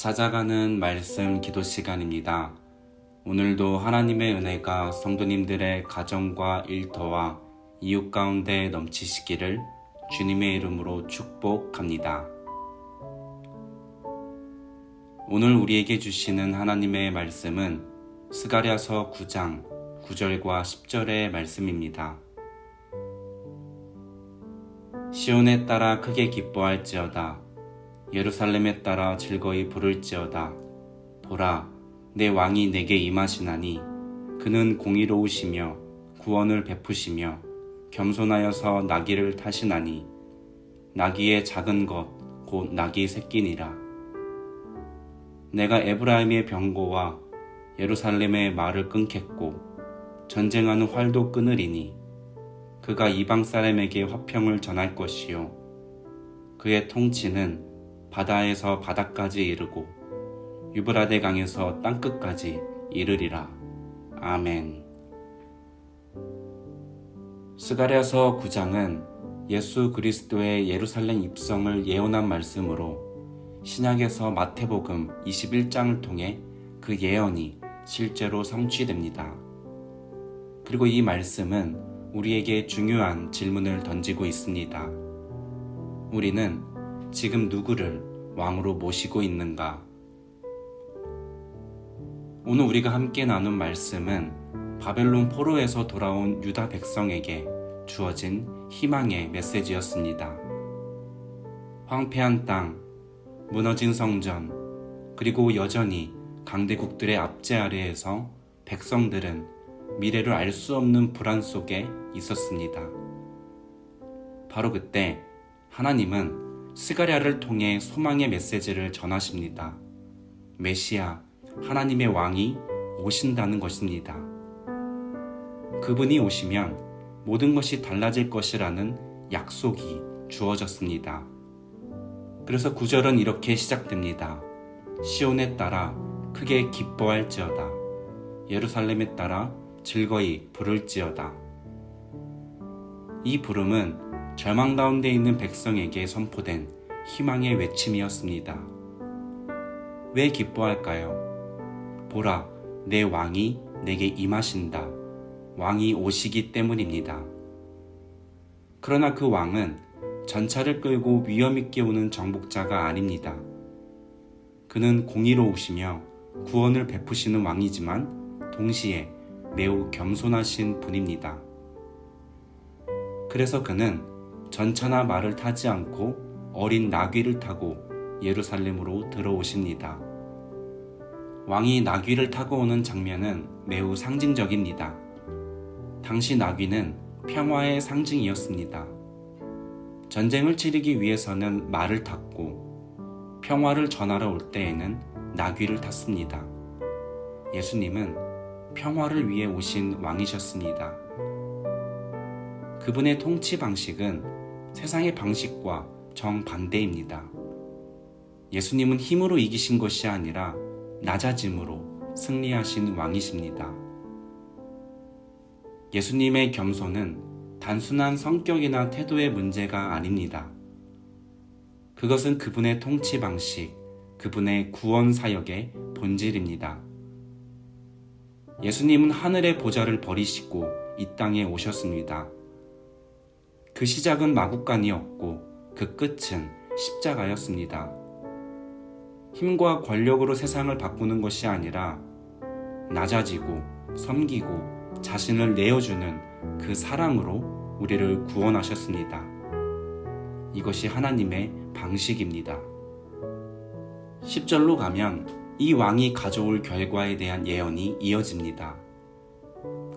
찾아가는 말씀 기도 시간입니다. 오늘도 하나님의 은혜가 성도님들의 가정과 일터와 이웃 가운데 넘치시기를 주님의 이름으로 축복합니다. 오늘 우리에게 주시는 하나님의 말씀은 스가랴서 9장 9절과 10절의 말씀입니다. 시온에 따라 크게 기뻐할지어다. 예루살렘에 따라 즐거이 부를지어다. 보라, 내 왕이 내게 임하시나니 그는 공의로우시며 구원을 베푸시며 겸손하여서 나귀를 타시나니 나귀의 작은 것 곧 나귀 새끼니라. 내가 에브라임의 병고와 예루살렘의 말을 끊겠고 전쟁하는 활도 끊으리니 그가 이방 사람에게 화평을 전할 것이요 그의 통치는 바다에서 바다까지 이르고 유브라데 강에서 땅끝까지 이르리라. 아멘. 스가랴서 9장은 예수 그리스도의 예루살렘 입성을 예언한 말씀으로 신약에서 마태복음 21장을 통해 그 예언이 실제로 성취됩니다. 그리고 이 말씀은 우리에게 중요한 질문을 던지고 있습니다. 우리는 지금 누구를 왕으로 모시고 있는가? 오늘 우리가 함께 나눈 말씀은 바벨론 포로에서 돌아온 유다 백성에게 주어진 희망의 메시지였습니다. 황폐한 땅, 무너진 성전, 그리고 여전히 강대국들의 압제 아래에서 백성들은 미래를 알 수 없는 불안 속에 있었습니다. 바로 그때 하나님은 스가랴를 통해 소망의 메시지를 전하십니다. 메시아, 하나님의 왕이 오신다는 것입니다. 그분이 오시면 모든 것이 달라질 것이라는 약속이 주어졌습니다. 그래서 9절은 이렇게 시작됩니다. 시온에 따라 크게 기뻐할지어다. 예루살렘에 따라 즐거이 부를지어다. 이 부름은 절망 가운데 있는 백성에게 선포된 희망의 외침이었습니다. 왜 기뻐할까요? 보라, 내 왕이 내게 임하신다. 왕이 오시기 때문입니다. 그러나 그 왕은 전차를 끌고 위험 있게 오는 정복자가 아닙니다. 그는 공의로우시며 구원을 베푸시는 왕이지만 동시에 매우 겸손하신 분입니다. 그래서 그는 전차나 말을 타지 않고 어린 나귀를 타고 예루살렘으로 들어오십니다. 왕이 나귀를 타고 오는 장면은 매우 상징적입니다. 당시 나귀는 평화의 상징이었습니다. 전쟁을 치르기 위해서는 말을 탔고 평화를 전하러 올 때에는 나귀를 탔습니다. 예수님은 평화를 위해 오신 왕이셨습니다. 그분의 통치 방식은 세상의 방식과 정반대입니다. 예수님은 힘으로 이기신 것이 아니라 낮아짐으로 승리하신 왕이십니다. 예수님의 겸손은 단순한 성격이나 태도의 문제가 아닙니다. 그것은 그분의 통치 방식, 그분의 구원 사역의 본질입니다. 예수님은 하늘의 보좌를 버리시고 이 땅에 오셨습니다. 그 시작은 마구간이었고 그 끝은 십자가였습니다. 힘과 권력으로 세상을 바꾸는 것이 아니라 낮아지고 섬기고 자신을 내어주는 그 사랑으로 우리를 구원하셨습니다. 이것이 하나님의 방식입니다. 10절로 가면 이 왕이 가져올 결과에 대한 예언이 이어집니다.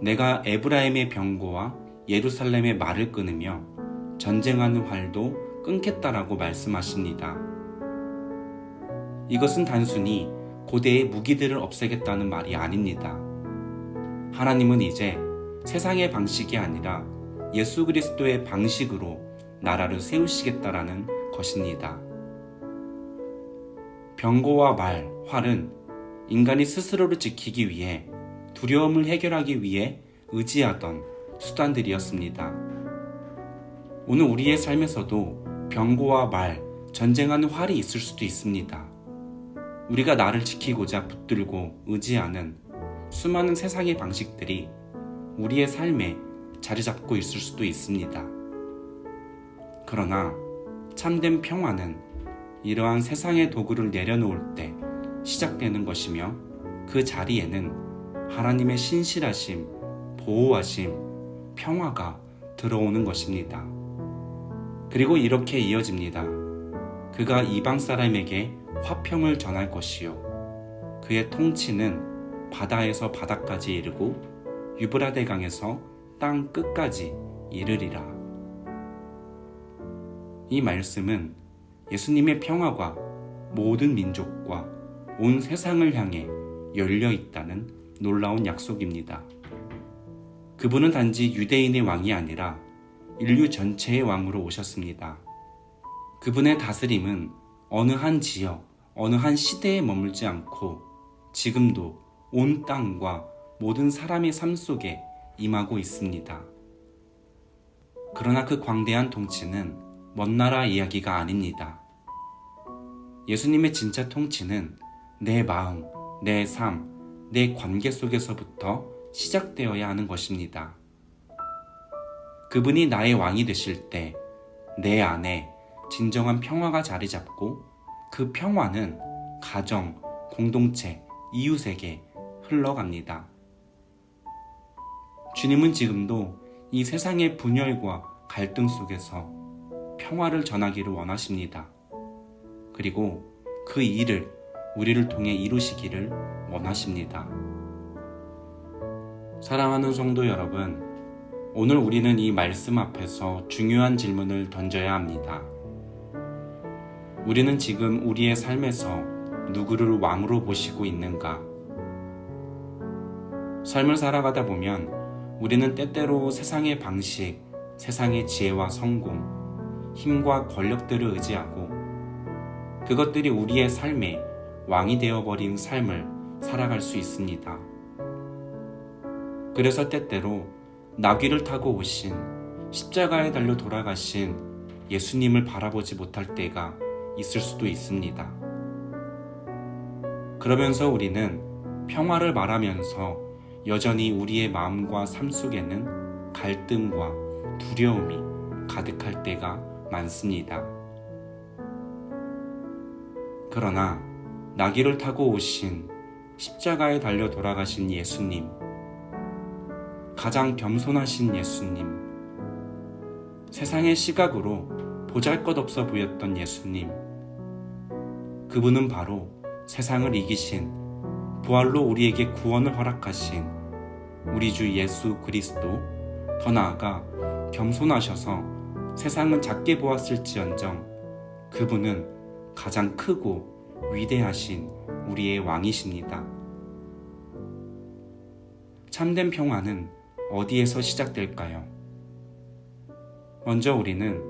내가 에브라임의 병고와 예루살렘의 말을 끊으며 전쟁하는 활도 끊겠다라고 말씀하십니다. 이것은 단순히 고대의 무기들을 없애겠다는 말이 아닙니다. 하나님은 이제 세상의 방식이 아니라 예수 그리스도의 방식으로 나라를 세우시겠다라는 것입니다. 병고와 말, 활은 인간이 스스로를 지키기 위해 두려움을 해결하기 위해 의지하던 수단들이었습니다. 오늘 우리의 삶에서도 병고와 말, 전쟁하는 활이 있을 수도 있습니다. 우리가 나를 지키고자 붙들고 의지하는 수많은 세상의 방식들이 우리의 삶에 자리 잡고 있을 수도 있습니다. 그러나 참된 평화는 이러한 세상의 도구를 내려놓을 때 시작되는 것이며, 그 자리에는 하나님의 신실하심, 보호하심, 평화가 들어오는 것입니다. 그리고 이렇게 이어집니다. 그가 이방 사람에게 화평을 전할 것이요, 그의 통치는 바다에서 바다까지 이르고 유브라데 강에서 땅 끝까지 이르리라. 이 말씀은 예수님의 평화가 모든 민족과 온 세상을 향해 열려 있다는 놀라운 약속입니다. 그분은 단지 유대인의 왕이 아니라 인류 전체의 왕으로 오셨습니다. 그분의 다스림은 어느 한 지역, 어느 한 시대에 머물지 않고 지금도 온 땅과 모든 사람의 삶 속에 임하고 있습니다. 그러나 그 광대한 통치는 먼 나라 이야기가 아닙니다. 예수님의 진짜 통치는 내 마음, 내 삶, 내 관계 속에서부터 시작되어야 하는 것입니다. 그분이 나의 왕이 되실 때 내 안에 진정한 평화가 자리 잡고, 그 평화는 가정, 공동체, 이웃에게 흘러갑니다. 주님은 지금도 이 세상의 분열과 갈등 속에서 평화를 전하기를 원하십니다. 그리고 그 일을 우리를 통해 이루시기를 원하십니다. 사랑하는 성도 여러분, 오늘 우리는 이 말씀 앞에서 중요한 질문을 던져야 합니다. 우리는 지금 우리의 삶에서 누구를 왕으로 모시고 있는가? 삶을 살아가다 보면 우리는 때때로 세상의 방식, 세상의 지혜와 성공, 힘과 권력들을 의지하고 그것들이 우리의 삶의 왕이 되어버린 삶을 살아갈 수 있습니다. 그래서 때때로 나귀를 타고 오신, 십자가에 달려 돌아가신 예수님을 바라보지 못할 때가 있을 수도 있습니다. 그러면서 우리는 평화를 말하면서 여전히 우리의 마음과 삶 속에는 갈등과 두려움이 가득할 때가 많습니다. 그러나 나귀를 타고 오신, 십자가에 달려 돌아가신 예수님, 가장 겸손하신 예수님, 세상의 시각으로 보잘것없어 보였던 예수님, 그분은 바로 세상을 이기신, 부활로 우리에게 구원을 허락하신 우리 주 예수 그리스도, 더 나아가 겸손하셔서 세상은 작게 보았을지언정 그분은 가장 크고 위대하신 우리의 왕이십니다. 참된 평화는 어디에서 시작될까요? 먼저 우리는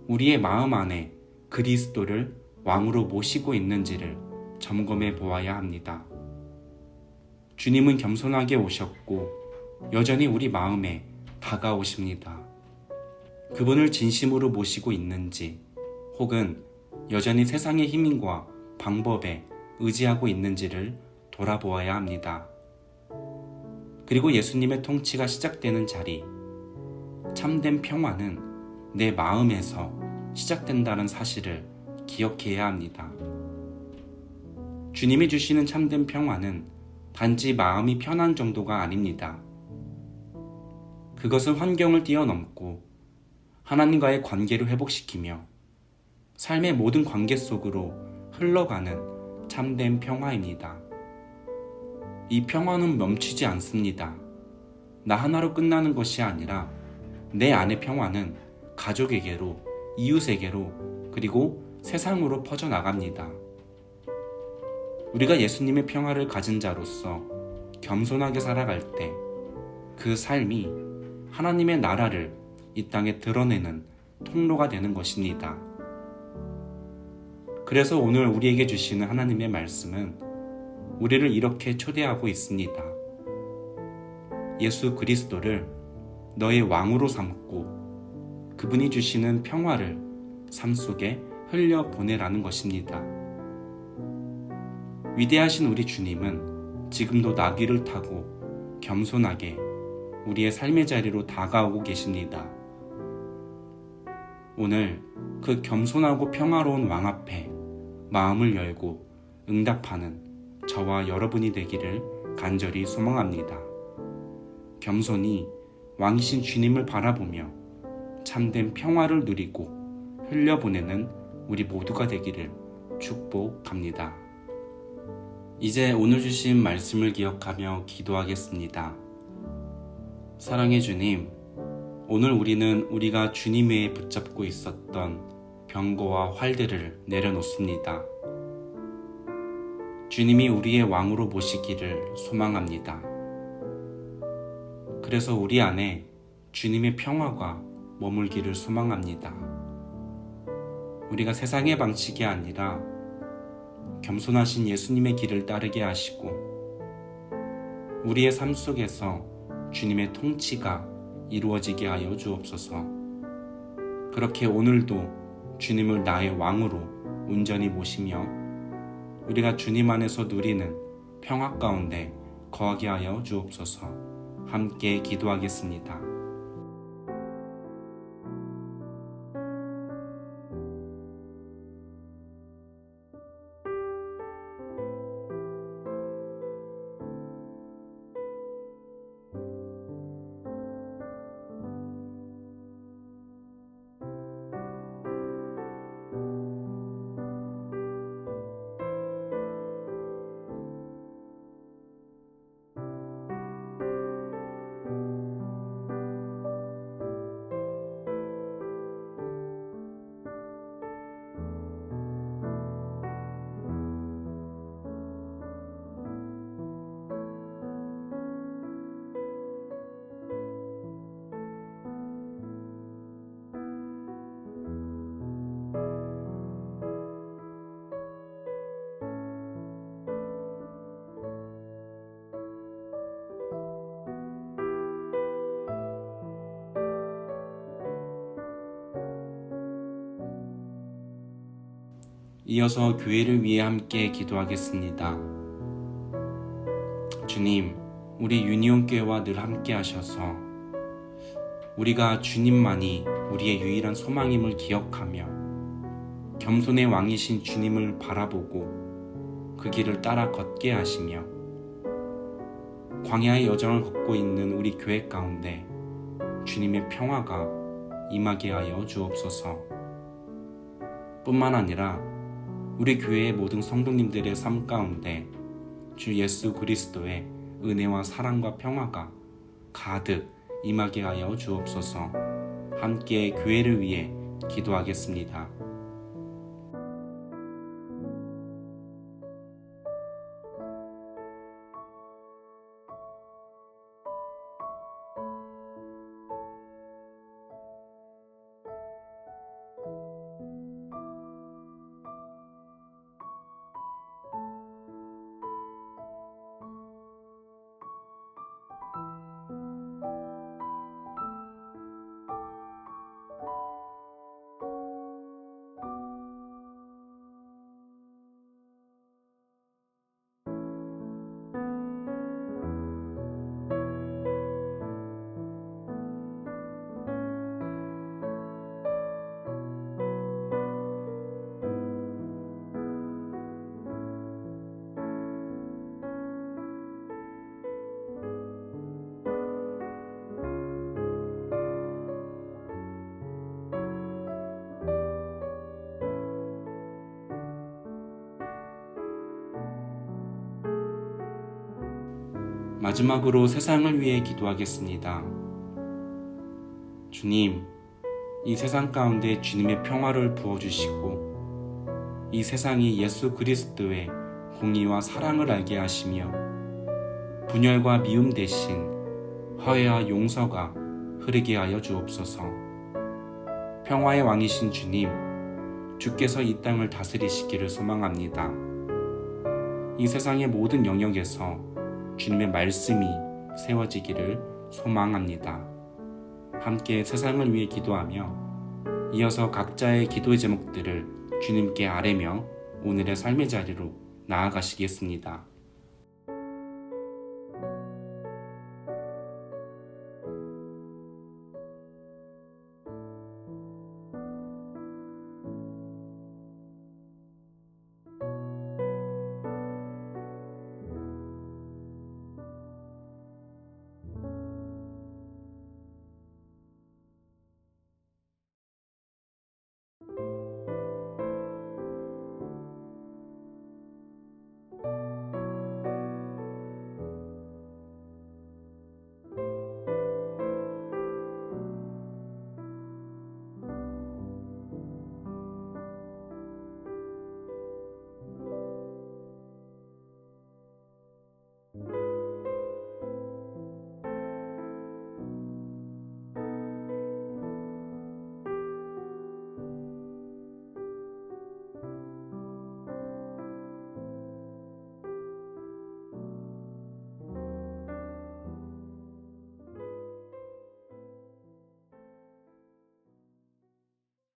우리의 마음 안에 그리스도를 왕으로 모시고 있는지를 점검해 보아야 합니다. 주님은 겸손하게 오셨고 여전히 우리 마음에 다가오십니다. 그분을 진심으로 모시고 있는지, 혹은 여전히 세상의 힘과 방법에 의지하고 있는지를 돌아보아야 합니다. 그리고 예수님의 통치가 시작되는 자리, 참된 평화는 내 마음에서 시작된다는 사실을 기억해야 합니다. 주님이 주시는 참된 평화는 단지 마음이 편한 정도가 아닙니다. 그것은 환경을 뛰어넘고 하나님과의 관계를 회복시키며 삶의 모든 관계 속으로 흘러가는 참된 평화입니다. 이 평화는 멈추지 않습니다. 나 하나로 끝나는 것이 아니라 내 안의 평화는 가족에게로, 이웃에게로, 그리고 세상으로 퍼져나갑니다. 우리가 예수님의 평화를 가진 자로서 겸손하게 살아갈 때 그 삶이 하나님의 나라를 이 땅에 드러내는 통로가 되는 것입니다. 그래서 오늘 우리에게 주시는 하나님의 말씀은 우리를 이렇게 초대하고 있습니다. 예수 그리스도를 너의 왕으로 삼고 그분이 주시는 평화를 삶 속에 흘려보내라는 것입니다. 위대하신 우리 주님은 지금도 나귀를 타고 겸손하게 우리의 삶의 자리로 다가오고 계십니다. 오늘 그 겸손하고 평화로운 왕 앞에 마음을 열고 응답하는 저와 여러분이 되기를 간절히 소망합니다. 겸손히 왕이신 주님을 바라보며 참된 평화를 누리고 흘려보내는 우리 모두가 되기를 축복합니다. 이제 오늘 주신 말씀을 기억하며 기도하겠습니다. 사랑의 주님, 오늘 우리는 우리가 주님 외에 붙잡고 있었던 병거와 활들을 내려놓습니다. 주님이 우리의 왕으로 모시기를 소망합니다. 그래서 우리 안에 주님의 평화가 머물기를 소망합니다. 우리가 세상의 방식이 아니라 겸손하신 예수님의 길을 따르게 하시고 우리의 삶 속에서 주님의 통치가 이루어지게 하여 주옵소서. 그렇게 오늘도 주님을 나의 왕으로 온전히 모시며 우리가 주님 안에서 누리는 평화 가운데 거하게 하여 주옵소서. 함께 기도하겠습니다. 이어서 교회를 위해 함께 기도하겠습니다. 주님, 우리 유니온교회와 늘 함께 하셔서 우리가 주님만이 우리의 유일한 소망임을 기억하며 겸손의 왕이신 주님을 바라보고 그 길을 따라 걷게 하시며 광야의 여정을 걷고 있는 우리 교회 가운데 주님의 평화가 임하게 하여 주옵소서. 뿐만 아니라 우리 교회의 모든 성도님들의 삶 가운데 주 예수 그리스도의 은혜와 사랑과 평화가 가득 임하게 하여 주옵소서. 함께 교회를 위해 기도하겠습니다. 마지막으로 세상을 위해 기도하겠습니다. 주님, 이 세상 가운데 주님의 평화를 부어주시고 이 세상이 예수 그리스도의 공의와 사랑을 알게 하시며 분열과 미움 대신 화해와 용서가 흐르게 하여 주옵소서. 평화의 왕이신 주님, 주께서 이 땅을 다스리시기를 소망합니다. 이 세상의 모든 영역에서 주님의 말씀이 세워지기를 소망합니다. 함께 세상을 위해 기도하며 이어서 각자의 기도의 제목들을 주님께 아뢰며 오늘의 삶의 자리로 나아가시겠습니다.